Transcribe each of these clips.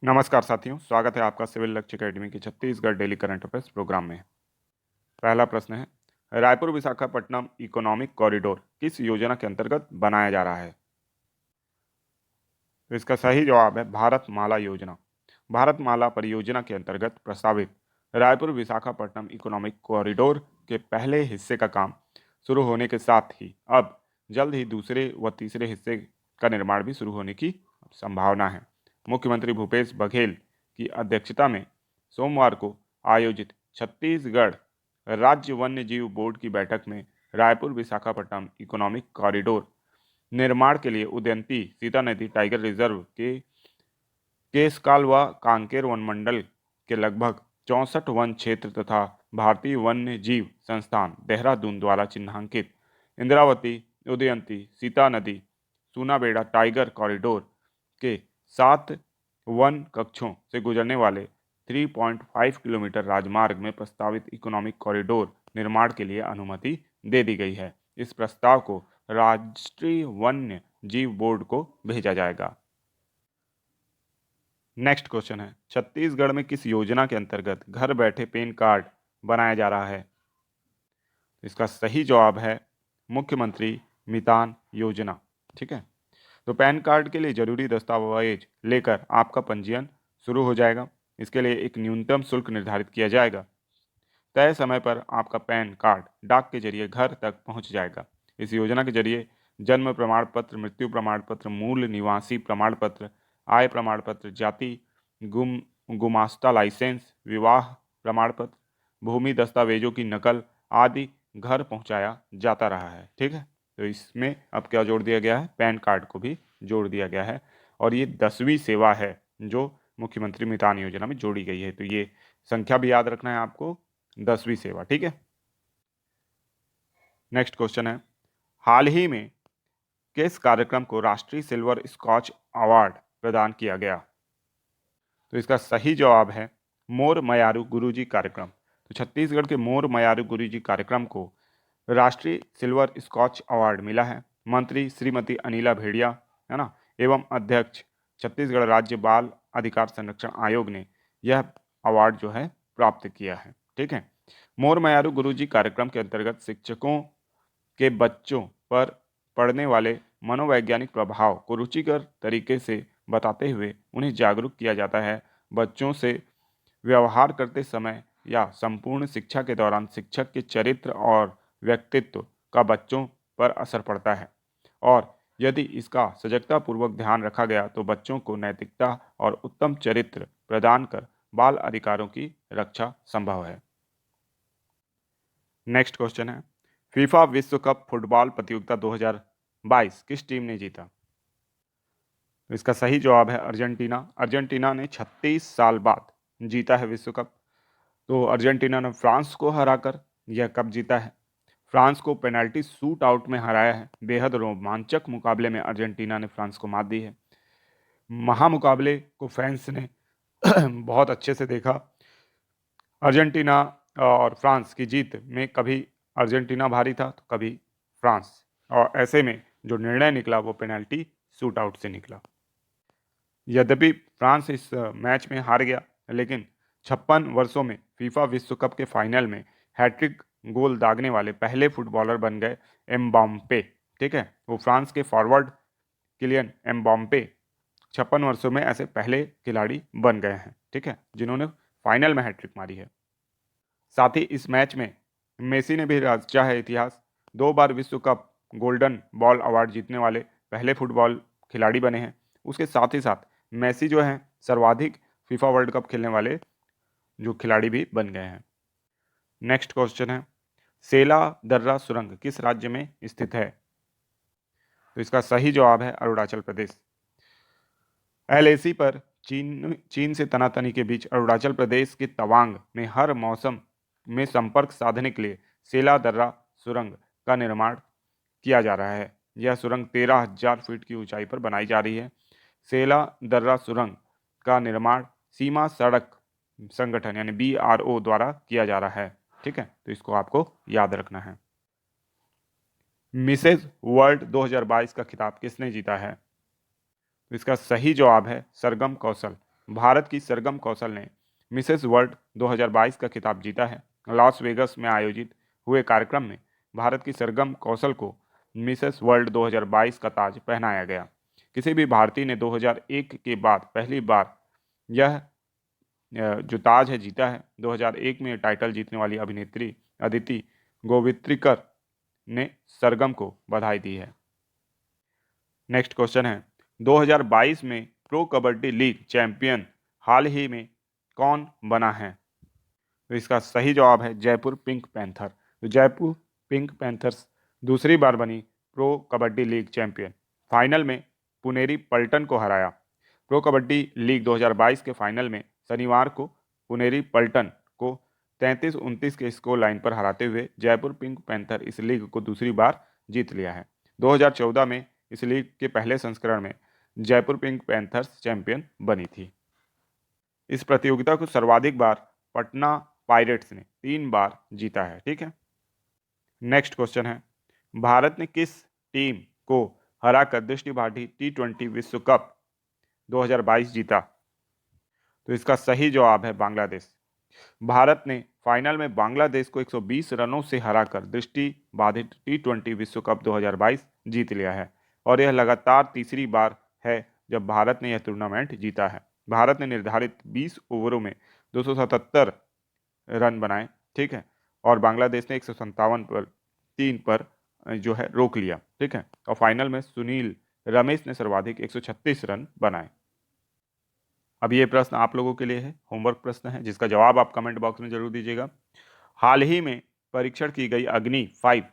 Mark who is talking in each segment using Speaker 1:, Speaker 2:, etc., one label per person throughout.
Speaker 1: नमस्कार साथियों, स्वागत है आपका सिविल लक्ष्य अकेडमी की Chhattisgarh daily current affairs programme में। पहला प्रश्न है, रायपुर विशाखापट्टनम इकोनॉमिक कॉरिडोर किस योजना के अंतर्गत बनाया जा रहा है? तो इसका सही जवाब है भारतमाला योजना। भारतमाला परियोजना के अंतर्गत प्रस्तावित रायपुर विशाखापट्टनम इकोनॉमिक कॉरिडोर के पहले हिस्से का काम शुरू होने के साथ ही अब जल्द ही दूसरे व तीसरे हिस्से का निर्माण भी शुरू होने की संभावना है। मुख्यमंत्री भूपेश बघेल की अध्यक्षता में सोमवार को आयोजित छत्तीसगढ़ राज्य वन्य जीव बोर्ड की बैठक में रायपुर विशाखापट्टनम इकोनॉमिक कॉरिडोर निर्माण के लिए उदयंती सीता नदी टाइगर रिजर्व के केसकाल व कांकेर वनमंडल के लगभग 64 वन क्षेत्र तथा भारतीय वन्य जीव संस्थान देहरादून द्वारा चिन्हांकित इंद्रावती उदयंती सीता नदी सूनाबेड़ा टाइगर कॉरिडोर के 7 वन कक्षों से गुजरने वाले 3.5 किलोमीटर राजमार्ग में प्रस्तावित इकोनॉमिक कॉरिडोर निर्माण के लिए अनुमति दे दी गई है। इस प्रस्ताव को राष्ट्रीय वन्य जीव बोर्ड को भेजा जाएगा। नेक्स्ट क्वेश्चन है, छत्तीसगढ़ में किस योजना के अंतर्गत घर बैठे पैन कार्ड बनाया जा रहा है? इसका सही जवाब है मुख्यमंत्री मितान योजना। ठीक है, तो पैन कार्ड के लिए जरूरी दस्तावेज लेकर आपका पंजीयन शुरू हो जाएगा। इसके लिए एक न्यूनतम शुल्क निर्धारित किया जाएगा। तय समय पर आपका पैन कार्ड डाक के जरिए घर तक पहुंच जाएगा। इस योजना के जरिए जन्म प्रमाण पत्र, मृत्यु प्रमाण पत्र, मूल निवासी प्रमाण पत्र, आय प्रमाण पत्र, जाति गुमास्ता लाइसेंस, विवाह प्रमाण पत्र, भूमि दस्तावेजों की नकल आदि घर पहुंचाया जाता रहा है। ठीक है, तो इसमें अब क्या जोड़ दिया गया है? पैन कार्ड को भी जोड़ दिया गया है और ये 10वीं सेवा है जो मुख्यमंत्री मितान योजना में जोड़ी गई है। तो ये संख्या भी याद रखना है आपको, 10वीं सेवा। ठीक है, नेक्स्ट क्वेश्चन है, हाल ही में किस कार्यक्रम को राष्ट्रीय सिल्वर स्कॉच अवार्ड प्रदान किया गया? तो इसका सही जवाब है मोर मयारू गुरुजी कार्यक्रम। तो छत्तीसगढ़ के मोर मयारू गुरुजी कार्यक्रम को राष्ट्रीय सिल्वर स्कॉच अवार्ड मिला है। मंत्री श्रीमती अनिला भेड़िया है ना एवं अध्यक्ष छत्तीसगढ़ राज्य बाल अधिकार संरक्षण आयोग ने यह अवार्ड जो है प्राप्त किया है। ठीक है, मोर मयारू गुरुजी कार्यक्रम के अंतर्गत शिक्षकों के बच्चों पर पड़ने वाले मनोवैज्ञानिक प्रभाव को रुचिकर तरीके से बताते हुए उन्हें जागरूक किया जाता है। बच्चों से व्यवहार करते समय या संपूर्ण शिक्षा के दौरान शिक्षक के चरित्र और व्यक्तित्व का बच्चों पर असर पड़ता है और यदि इसका सजगतापूर्वक ध्यान रखा गया तो बच्चों को नैतिकता और उत्तम चरित्र प्रदान कर बाल अधिकारों की रक्षा संभव है। नेक्स्ट क्वेश्चन है, फीफा विश्व कप फुटबॉल प्रतियोगिता 2022 किस टीम ने जीता? तो इसका सही जवाब है अर्जेंटीना। अर्जेंटीना ने 36 साल बाद जीता है विश्व कप। तो अर्जेंटीना ने फ्रांस को हराकर यह कप जीता है। फ्रांस को पेनल्टी शूट आउट में हराया है। बेहद रोमांचक मुकाबले में अर्जेंटीना ने फ्रांस को मात दी है। महामुकाबले को फैंस ने बहुत अच्छे से देखा। अर्जेंटीना और फ्रांस की जीत में कभी अर्जेंटीना भारी था तो कभी फ्रांस, और ऐसे में जो निर्णय निकला वो पेनल्टी शूट आउट से निकला। यद्यपि फ्रांस इस मैच में हार गया, लेकिन 56 वर्षों में फीफा विश्व कप के फाइनल में हैट्रिक गोल दागने वाले पहले फुटबॉलर बन गए एम्बाम्पे। ठीक है, वो फ्रांस के फॉरवर्ड किलियन एम्बाम्पे 56 वर्षों में ऐसे पहले खिलाड़ी बन गए हैं। ठीक है, जिन्होंने फाइनल में हैट्रिक मारी है। साथ ही इस मैच में मेसी ने भी रचा है इतिहास। 2 बार विश्व कप गोल्डन बॉल अवार्ड जीतने वाले पहले फुटबॉल खिलाड़ी बने हैं। उसके साथ ही साथ मेसी जो हैं सर्वाधिक फीफा वर्ल्ड कप खेलने वाले जो खिलाड़ी भी बन गए हैं। नेक्स्ट क्वेश्चन है, सेला दर्रा सुरंग किस राज्य में स्थित है? तो इसका सही जवाब है अरुणाचल प्रदेश। एलएसी पर चीन से तनातनी के बीच अरुणाचल प्रदेश के तवांग में हर मौसम में संपर्क साधने के लिए सेला दर्रा सुरंग का निर्माण किया जा रहा है। यह सुरंग 13,000 फीट की ऊंचाई पर बनाई जा रही है। सेला दर्रा सुरंग का निर्माण सीमा सड़क संगठन यानी BRO द्वारा किया जा रहा है। ठीक है, तो इसको आपको याद रखना है। मिसेज वर्ल्ड 2022 का खिताब किसने जीता है? तो इसका सही जवाब है सरगम कौशल। भारत की सरगम कौशल ने मिसेस वर्ल्ड 2022 का खिताब जीता है। लॉस वेगस में आयोजित हुए कार्यक्रम में भारत की सरगम कौशल को मिसेस वर्ल्ड 2022 का ताज पहनाया गया। किसी भी भारतीय ने 2001 के बाद पहली बार यह जो ताज है जीता है। 2001 में टाइटल जीतने वाली अभिनेत्री अदिति गोवित्रिकर ने सरगम को बधाई दी है। नेक्स्ट क्वेश्चन है, 2022 में प्रो कबड्डी लीग चैंपियन हाल ही में कौन बना है? तो इसका सही जवाब है जयपुर पिंक पैंथर। तो जयपुर पिंक पैंथर्स दूसरी बार बनी pro kabaddi league champion. Final में पुनेरी पल्टन को हराया। प्रो कबड्डी लीग 2022 के फाइनल में शनिवार को पुनेरी पल्टन को 33-29 के स्कोर लाइन पर हराते हुए जयपुर पिंक पैंथर इस लीग को दूसरी बार जीत लिया है। 2014 में इस लीग के पहले संस्करण में जयपुर पिंक पैंथर्स चैंपियन बनी थी। इस प्रतियोगिता को सर्वाधिक बार पटना पायरेट्स ने 3 बार जीता है। ठीक है। नेक्स्ट क्वेश्चन है, भारत ने किस टीम को हराकर दृष्टि बाढ़ी T20 विश्व कप 2022 जीता? तो इसका सही जवाब है बांग्लादेश। भारत ने फाइनल में बांग्लादेश को 120 रनों से हराकर दृष्टि बाधित T20 विश्व कप 2022 जीत लिया है और यह लगातार तीसरी बार है जब भारत ने यह टूर्नामेंट जीता है। भारत ने निर्धारित 20 ओवरों में 277 रन बनाए। ठीक है। और बांग्लादेश ने 157 पर 3 पर जो है रोक लिया। ठीक है। और फाइनल में सुनील रमेश ने सर्वाधिक 136 रन बनाए। अब ये प्रश्न आप लोगों के लिए है, होमवर्क प्रश्न है जिसका जवाब आप कमेंट बॉक्स में जरूर दीजिएगा। हाल ही में परीक्षण की गई अग्नि 5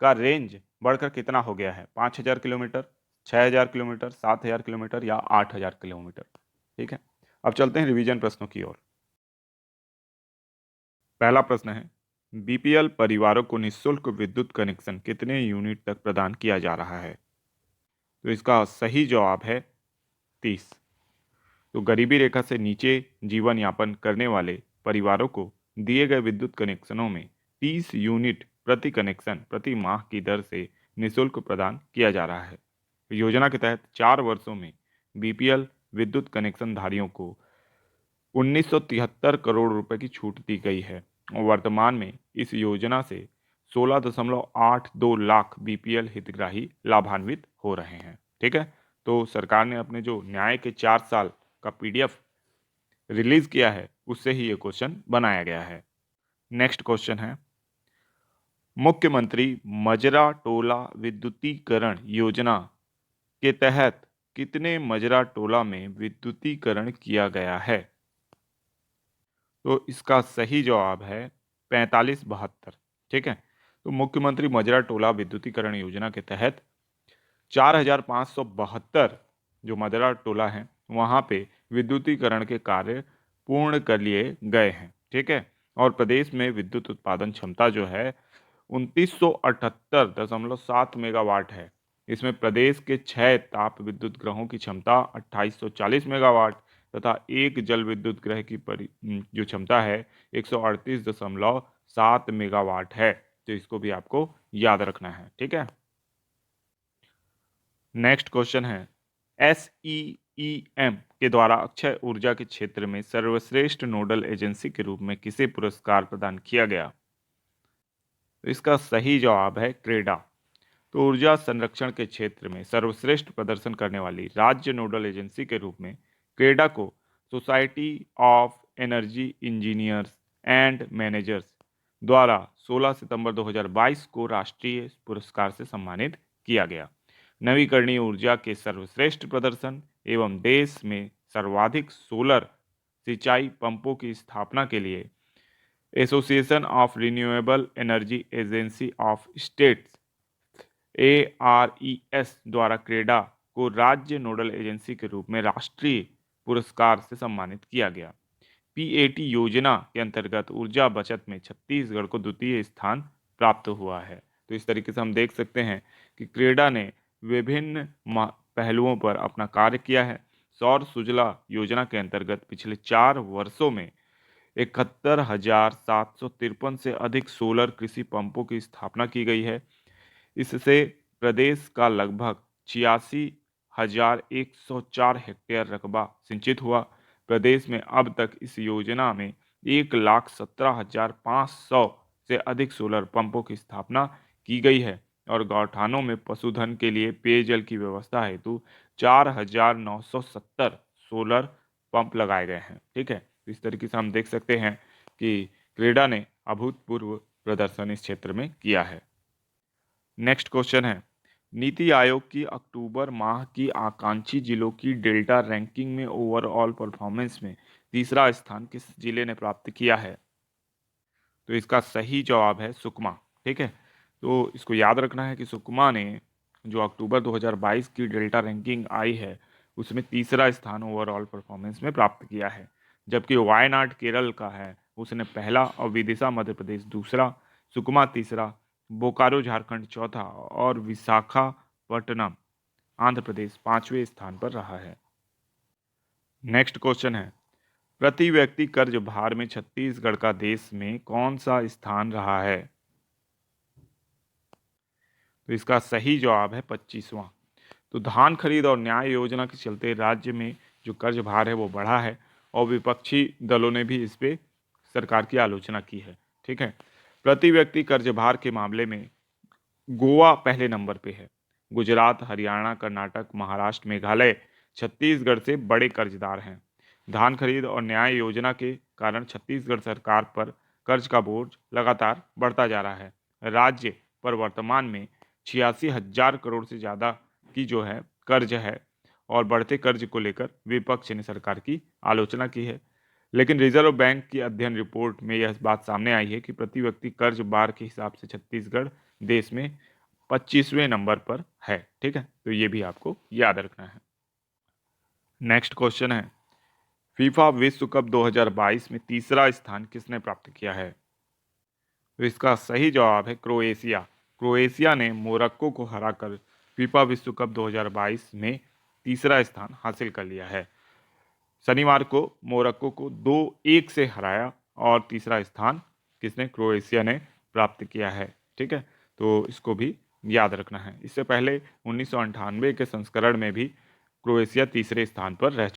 Speaker 1: का रेंज बढ़कर कितना हो गया है? 5000 किलोमीटर, 6000 किलोमीटर, 7000 किलोमीटर या 8000 किलोमीटर? ठीक है। अब चलते हैं रिवीजन प्रश्नों की ओर। पहला प्रश्न है, बीपीएल परिवारों को निःशुल्क विद्युत कनेक्शन कितने यूनिट तक प्रदान किया जा रहा है? तो इसका सही जवाब है 30। तो गरीबी रेखा से नीचे जीवन यापन करने वाले परिवारों को दिए गए विद्युत कनेक्शनों में 30 यूनिट प्रति कनेक्शन प्रति माह की दर से निःशुल्क प्रदान किया जा रहा है। योजना के तहत 4 वर्षों में बीपीएल विद्युत कनेक्शन धारियों को 1973 करोड़ रुपए की छूट दी गई है और वर्तमान में इस योजना से 16.82 लाख बीपीएल हितग्राही लाभान्वित हो रहे हैं। ठीक है। तो सरकार ने अपने जो न्याय के 4 साल का पीडीएफ रिलीज किया है उससे ही ये क्वेश्चन बनाया गया है। नेक्स्ट क्वेश्चन है, मुख्यमंत्री मजरा टोला विद्युतीकरण योजना के तहत कितने मजरा टोला में विद्युतीकरण किया गया है? तो इसका सही जवाब है 4572। ठीक है। तो मुख्यमंत्री मजरा टोला विद्युतीकरण योजना के तहत 4572 जो मजरा टोला है वहां पे विद्युतीकरण के कार्य पूर्ण कर लिए गए हैं। ठीक है। और प्रदेश में विद्युत उत्पादन क्षमता जो है 2978.7 मेगावाट है। इसमें प्रदेश के 6 ताप विद्युत ग्रहों की क्षमता 2840 मेगावाट तथा एक जल विद्युत ग्रह की जो क्षमता है 138.7 मेगावाट है। तो इसको भी आपको याद रखना है। ठीक है। नेक्स्ट क्वेश्चन है, SEEM के द्वारा अक्षय ऊर्जा के क्षेत्र में सर्वश्रेष्ठ नोडल एजेंसी के रूप में किसे पुरस्कार प्रदान किया गया? तो इसका सही जवाब है क्रेडा। तो ऊर्जा संरक्षण के क्षेत्र में सर्वश्रेष्ठ प्रदर्शन करने वाली राज्य नोडल एजेंसी के रूप में क्रेडा को society of energy engineers and managers द्वारा 16 सितंबर 2022 को राष्ट्रीय पुरस्कार से सम्मानित किया गया। नवीकरणीय ऊर्जा के सर्वश्रेष्ठ प्रदर्शन एवं देश में सर्वाधिक सोलर सिंचाई पंपों की स्थापना के लिए association of renewable energy agency of states ARES द्वारा क्रेडा को राज्य नोडल एजेंसी के रूप में राष्ट्रीय पुरस्कार से सम्मानित किया गया। PAT योजना के अंतर्गत ऊर्जा बचत में छत्तीसगढ़ को द्वितीय स्थान प्राप्त हुआ है। तो इस तरीके से हम देख सकते हैं कि क्रेडा ने विभिन्न पहलुओं पर अपना कार्य किया है। सौर सुजला योजना के अंतर्गत पिछले 4 वर्षों में 71,753 से अधिक सोलर कृषि पंपों की स्थापना की गई है। इससे प्रदेश का लगभग 86,104 हेक्टेयर रकबा सिंचित हुआ। प्रदेश में अब तक इस योजना में 1,17,500 से अधिक सोलर पंपों की स्थापना की गई है और गौठानों में पशुधन के लिए पेयजल की व्यवस्था हेतु 4,970 सोलर पंप लगाए गए हैं। ठीक है, तो इस तरीके से हम देख सकते हैं कि क्रेडा ने अभूतपूर्व प्रदर्शन इस क्षेत्र में किया है। नेक्स्ट क्वेश्चन है, नीति आयोग की अक्टूबर माह की आकांक्षी जिलों की डेल्टा रैंकिंग में ओवरऑल परफॉर्मेंस में तीसरा स्थान किस जिले ने प्राप्त किया है? तो इसका सही जवाब है सुकमा। ठीक है, तो इसको याद रखना है कि सुकमा ने जो अक्टूबर 2022 की डेल्टा रैंकिंग आई है उसमें तीसरा स्थान ओवरऑल परफॉर्मेंस में प्राप्त किया है, जबकि वायनाड केरल का है उसने पहला और विदिशा मध्य प्रदेश दूसरा, सुकमा तीसरा, बोकारो झारखंड चौथा और विशाखापट्टनम आंध्र प्रदेश पांचवें स्थान पर रहा है। नेक्स्ट क्वेश्चन है, प्रति व्यक्ति कर्ज भार में छत्तीसगढ़ का देश में कौन सा स्थान रहा है? तो इसका सही जवाब है 25वां। तो धान खरीद और न्याय योजना के चलते राज्य में जो कर्ज भार है वो बढ़ा है और विपक्षी दलों ने भी इस पे सरकार की आलोचना की है। ठीक है, प्रति व्यक्ति कर्ज भार के मामले में गोवा पहले नंबर पे है। गुजरात, हरियाणा, कर्नाटक, महाराष्ट्र, मेघालय, छत्तीसगढ़ से बड़े कर्जदार हैं। धान खरीद और न्याय योजना के कारण छत्तीसगढ़ सरकार पर कर्ज का बोझ लगातार बढ़ता जा रहा है। राज्य पर वर्तमान में 86,000 करोड़ से ज़्यादा की जो है कर्ज है और बढ़ते कर्ज को लेकर विपक्ष ने सरकार की आलोचना की है। लेकिन रिजर्व बैंक की अध्ययन रिपोर्ट में यह बात सामने आई है कि प्रति व्यक्ति कर्ज भार के हिसाब से छत्तीसगढ़ देश में 25वें नंबर पर है। ठीक है, तो ये भी आपको याद रखना है। नेक्स्ट क्वेश्चन है, फीफा विश्व कप 2022 में तीसरा स्थान किसने प्राप्त किया है? तो इसका सही जवाब है क्रोएशिया। क्रोएशिया ने मोरक्को को हराकर फीफा विश्व कप 2022 में तीसरा स्थान हासिल कर लिया है। शनिवार को मोरक्को को 2-1 से हराया और तीसरा स्थान किसने? क्रोएशिया ने प्राप्त किया है। ठीक है, तो इसको भी याद रखना है। इससे पहले 1998 के संस्करण में भी क्रोएशिया तीसरे स्थान पर रह